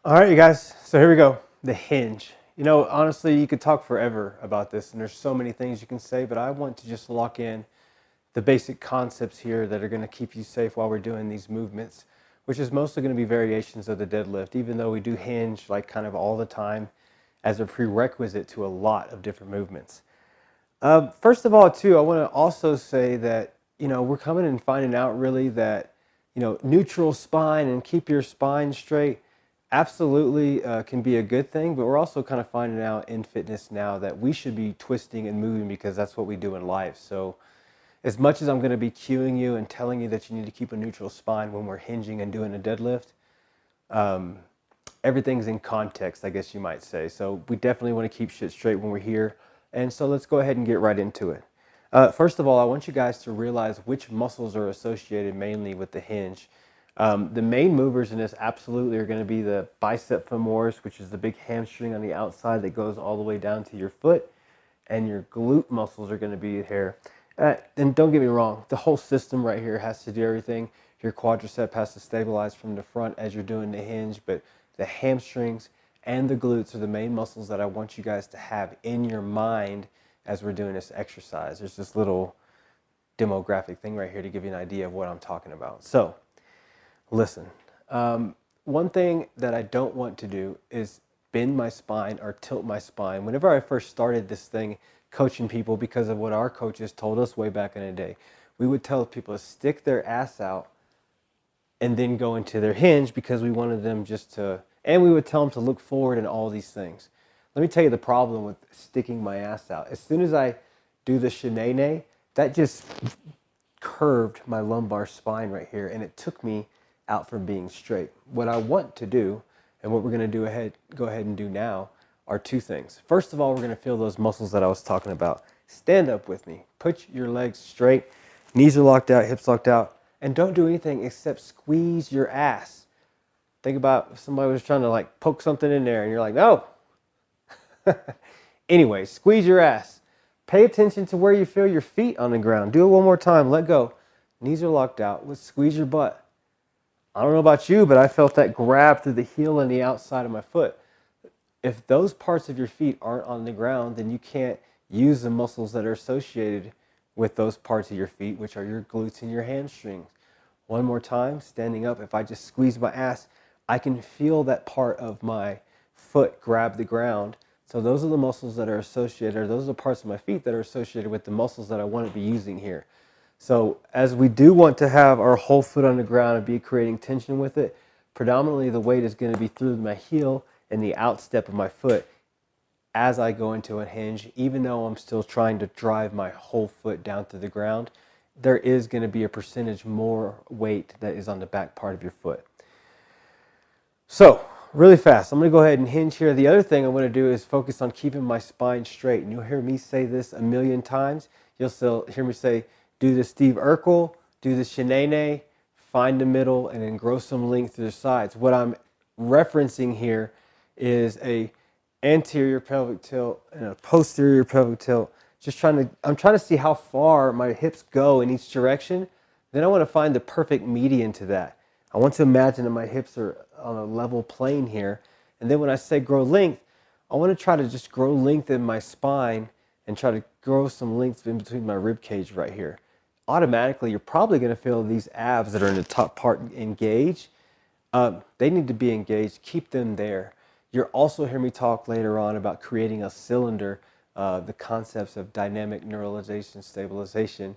All right, you guys. So here we go. The hinge. You know, honestly, you could talk forever about this, and there's so many things you can say, but I want to just lock in the basic concepts here that are going to keep you safe while we're doing these movements, which is mostly going to be variations of the deadlift, even though we do hinge like kind of all the time as a prerequisite to a lot of different movements. First of all, too, I want to also say that, we're coming and finding out really that, neutral spine and keep your spine straight absolutely can be a good thing, but we're also kind of finding out in fitness now that we should be twisting and moving because that's what we do in life. So as much as I'm going to be cueing you and telling you that you need to keep a neutral spine when we're hinging and doing a deadlift, um, everything's in context, I guess you might say. So we definitely want to keep shit straight when we're here. And so let's go ahead and get right into it. First of all, I want you guys to realize which muscles are associated mainly with the hinge. The main movers in this absolutely are going to be the bicep femoris, which is the big hamstring on the outside that goes all the way down to your foot. And your glute muscles are going to be here. And don't get me wrong, the whole system right here has to do everything. Your quadricep has to stabilize from the front as you're doing the hinge, but the hamstrings and the glutes are the main muscles that I want you guys to have in your mind as we're doing this exercise. There's this little demographic thing right here to give you an idea of what I'm talking about. So, listen, one thing that I don't want to do is bend my spine or tilt my spine. Whenever I first started this thing, coaching people, because of what our coaches told us way back in the day, we would tell people to stick their ass out and then go into their hinge because we wanted them just to, and we would tell them to look forward and all these things. Let me tell you the problem with sticking my ass out. As soon as I do the shenane, that just curved my lumbar spine right here, and it took me out from being straight. What I want to do, and what we're going to go ahead and do now, are two things. First of all, we're going to feel those muscles that I was talking about. Stand up with me. Put your legs straight. Knees are locked out, hips locked out, and don't do anything except squeeze your ass. Think about if somebody was trying to like poke something in there, and you're like, no. Anyway, squeeze your ass. Pay attention to where you feel your feet on the ground. Do it one more time. Let go. Knees are locked out. Let's squeeze your butt. I don't know about you, but I felt that grab through the heel and the outside of my foot. If those parts of your feet aren't on the ground, then you can't use the muscles that are associated with those parts of your feet, which are your glutes and your hamstrings. One more time, standing up. If I just squeeze my ass, I can feel that part of my foot grab the ground. So those are the muscles that are associated, or those are the parts of my feet that are associated with the muscles that I want to be using here. So as we do want to have our whole foot on the ground and be creating tension with it, predominantly the weight is going to be through my heel and the outstep of my foot as I go into a hinge. Even though I'm still trying to drive my whole foot down to the ground, there is going to be a percentage more weight that is on the back part of your foot. So really fast, I'm going to go ahead and hinge here. The other thing I want to do is focus on keeping my spine straight. And you'll hear me say this a million times. You'll still hear me say, do the Steve Urkel, do the shenane, find the middle, and then grow some length to the sides. What I'm referencing here is a anterior pelvic tilt and a posterior pelvic tilt. I'm trying to see how far my hips go in each direction. Then I want to find the perfect median to that. I want to imagine that my hips are on a level plane here. And then when I say grow length, I want to try to just grow length in my spine and try to grow some length in between my rib cage right here. Automatically, you're probably going to feel these abs that are in the top part engage. They need to be engaged. Keep them there. You'll also hear me talk later on about creating a cylinder, the concepts of dynamic neuralization stabilization,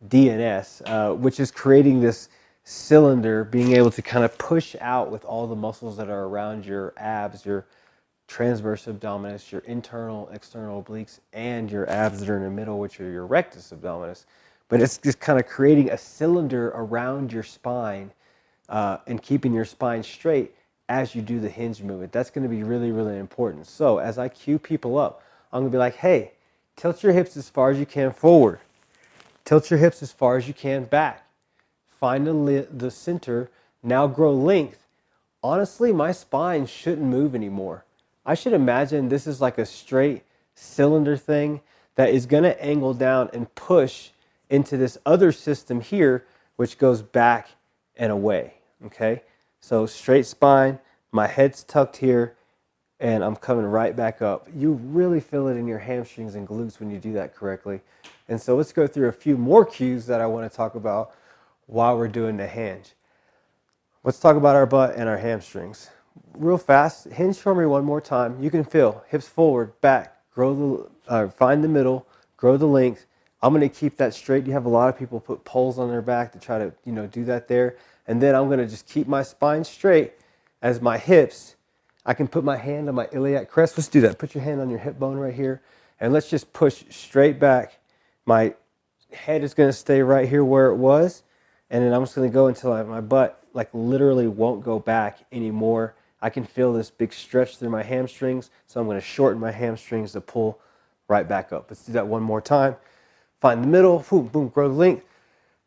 DNS, which is creating this cylinder, being able to kind of push out with all the muscles that are around your abs, your transverse abdominis, your internal, external obliques, and your abs that are in the middle, which are your rectus abdominis. But it's just kind of creating a cylinder around your spine and keeping your spine straight as you do the hinge movement. That's going to be really, really important. So as I cue people up, I'm going to be like, hey, tilt your hips as far as you can forward. Tilt your hips as far as you can back. Find the center. Now grow length. Honestly, my spine shouldn't move anymore. I should imagine this is like a straight cylinder thing that is going to angle down and push into this other system here, which goes back and away. Okay? So straight spine, my head's tucked here, and I'm coming right back up. You really feel it in your hamstrings and glutes when you do that correctly. And so let's go through a few more cues that I want to talk about while we're doing the hinge. Let's talk about our butt and our hamstrings. Real fast, hinge for me one more time. You can feel hips forward, back, find the middle, grow the length. I'm going to keep that straight. You have a lot of people put poles on their back to try to, do that there. And then I'm going to just keep my spine straight as my hips. I can put my hand on my iliac crest. Let's do that. Put your hand on your hip bone right here. And let's just push straight back. My head is going to stay right here where it was. And then I'm just going to go until my butt like literally won't go back anymore. I can feel this big stretch through my hamstrings. So I'm going to shorten my hamstrings to pull right back up. Let's do that one more time. Find the middle. Boom, boom, grow the length.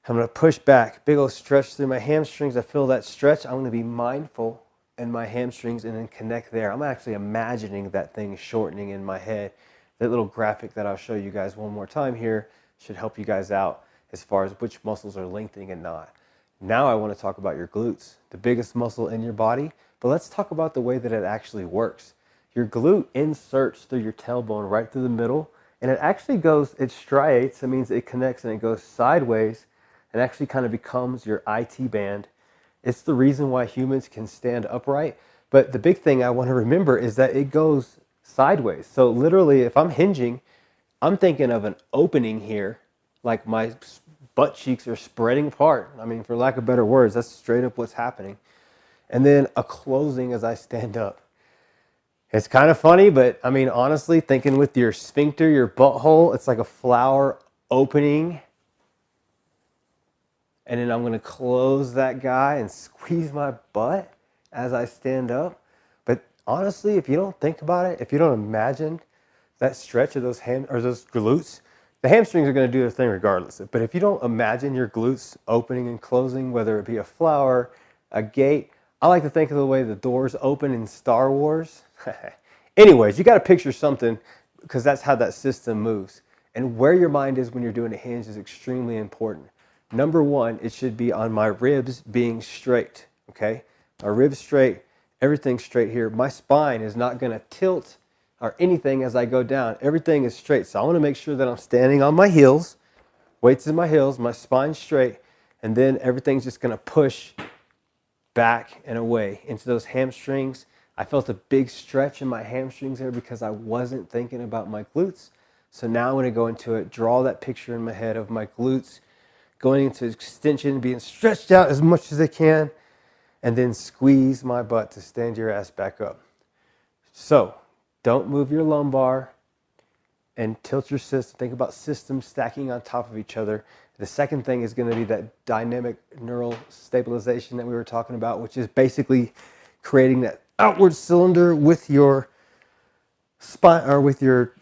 I'm going to push back. Big old stretch through my hamstrings. I feel that stretch. I'm going to be mindful in my hamstrings and then connect there. I'm actually imagining that thing shortening in my head. That little graphic that I'll show you guys one more time here should help you guys out as far as which muscles are lengthening and not. Now I want to talk about your glutes, the biggest muscle in your body, but let's talk about the way that it actually works. Your glute inserts through your tailbone right through the middle, and it actually goes, it striates, that means it connects and it goes sideways and actually kind of becomes your IT band. It's the reason why humans can stand upright, but the big thing I want to remember is that it goes sideways. So literally, if I'm hinging, I'm thinking of an opening here, like my butt cheeks are spreading apart. I mean, for lack of better words, that's straight up what's happening. And then a closing as I stand up. It's kind of funny, but I mean, honestly, thinking with your sphincter, your butthole, it's like a flower opening. And then I'm going to close that guy and squeeze my butt as I stand up. But honestly, if you don't think about it, if you don't imagine that stretch of those those glutes, the hamstrings are going to do their thing regardless. But if you don't imagine your glutes opening and closing, whether it be a flower, a gate, I like to think of the way the doors open in Star Wars. Anyways, you got to picture something because that's how that system moves. And where your mind is when you're doing a hinge is extremely important. Number one, it should be on my ribs being straight, okay? My ribs straight, everything straight here. My spine is not going to tilt or anything as I go down. Everything is straight. So I want to make sure that I'm standing on my heels, weights in my heels, my spine straight, and then everything's just going to push back and away into those hamstrings. I felt a big stretch in my hamstrings there because I wasn't thinking about my glutes. So now I'm going to go into it, draw that picture in my head of my glutes going into extension, being stretched out as much as they can, and then squeeze my butt to stand your ass back up. So don't move your lumbar and tilt your system. Think about systems stacking on top of each other. The second thing is going to be that dynamic neural stabilization that we were talking about, which is basically creating that outward cylinder with your spine or with your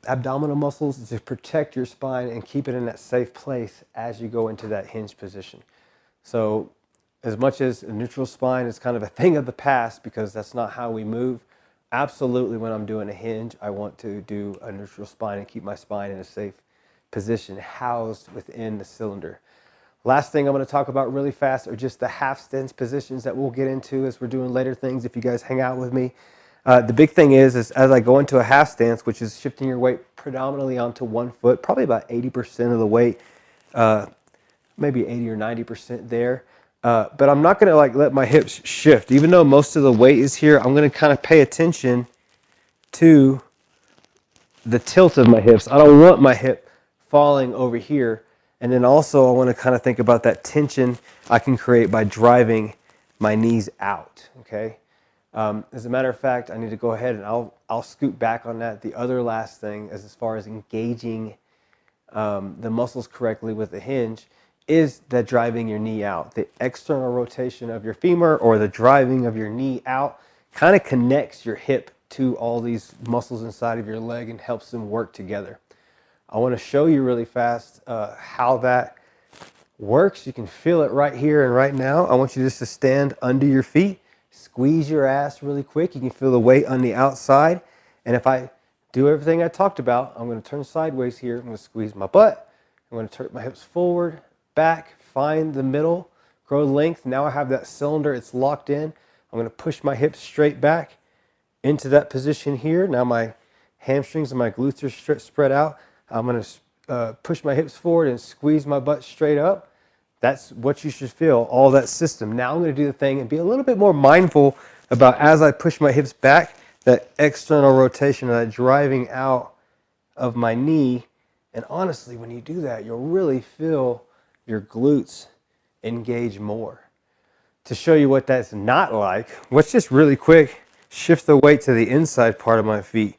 abdominal muscles to protect your spine and keep it in that safe place as you go into that hinge position. So as much as a neutral spine is kind of a thing of the past because that's not how we move, absolutely when I'm doing a hinge, I want to do a neutral spine and keep my spine in a safe position housed within the cylinder. Last thing I'm going to talk about really fast are just the half stance positions that we'll get into as we're doing later things if you guys hang out with me. The big thing is as I go into a half stance, which is shifting your weight predominantly onto one foot, probably about 80% of the weight, maybe 80 or 90% there. But I'm not going to like let my hips shift. Even though most of the weight is here, I'm going to kind of pay attention to the tilt of my hips. I don't want my hip falling over here. And then also I want to kind of think about that tension I can create by driving my knees out, okay? As a matter of fact, I need to go ahead and I'll scoot back on that. The other last thing is as far as engaging the muscles correctly with the hinge is that driving your knee out. The external rotation of your femur or the driving of your knee out kind of connects your hip to all these muscles inside of your leg and helps them work together. I want to show you really fast how that works. You can feel it right here and right now. I want you just to stand under your feet, squeeze your ass really quick. You can feel the weight on the outside. And if I do everything I talked about, I'm going to turn sideways here. I'm going to squeeze my butt. I'm going to turn my hips forward, back, find the middle, grow length. Now I have that cylinder. It's locked in. I'm going to push my hips straight back into that position here. Now my hamstrings and my glutes are spread out. I'm going to push my hips forward and squeeze my butt straight up. That's what you should feel, all that system. Now I'm going to do the thing and be a little bit more mindful about, as I push my hips back, that external rotation, that driving out of my knee. And honestly, when you do that, you'll really feel your glutes engage more. To show you what that's not like, let's just really quick shift the weight to the inside part of my feet.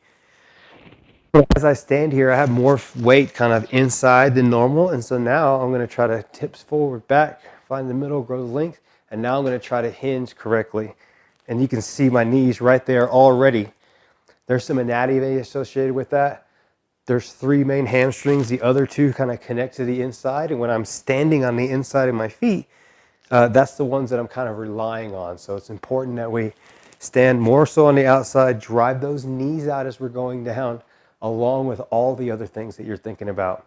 As I stand here, I have more weight kind of inside than normal, and so now I'm going to try to hips forward, back, find the middle, grow the length, and now I'm going to try to hinge correctly. And you can see my knees right there already. There's some anatomy associated with that. There's 3 main hamstrings. The other 2 kind of connect to the inside, and when I'm standing on the inside of my feet, that's the ones that I'm kind of relying on. So it's important that we stand more so on the outside, drive those knees out as we're going down, along with all the other things that you're thinking about.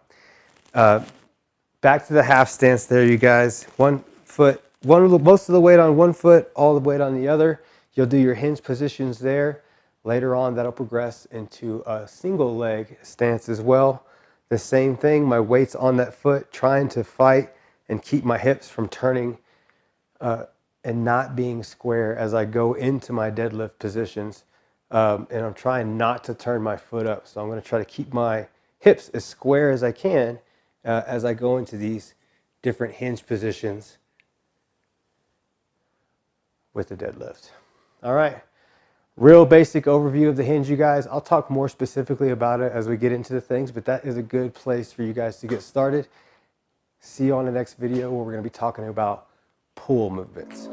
Back to the half stance there, you guys. One foot, most of the weight on one foot, all the weight on the other. You'll do your hinge positions there. Later on, that'll progress into a single leg stance as well. The same thing, my weight's on that foot, trying to fight and keep my hips from turning and not being square as I go into my deadlift positions. And I'm trying not to turn my foot up. So I'm going to try to keep my hips as square as I can as I go into these different hinge positions with the deadlift. All right. Real basic overview of the hinge, you guys. I'll talk more specifically about it as we get into the things, but that is a good place for you guys to get started. See you on the next video where we're going to be talking about pull movements.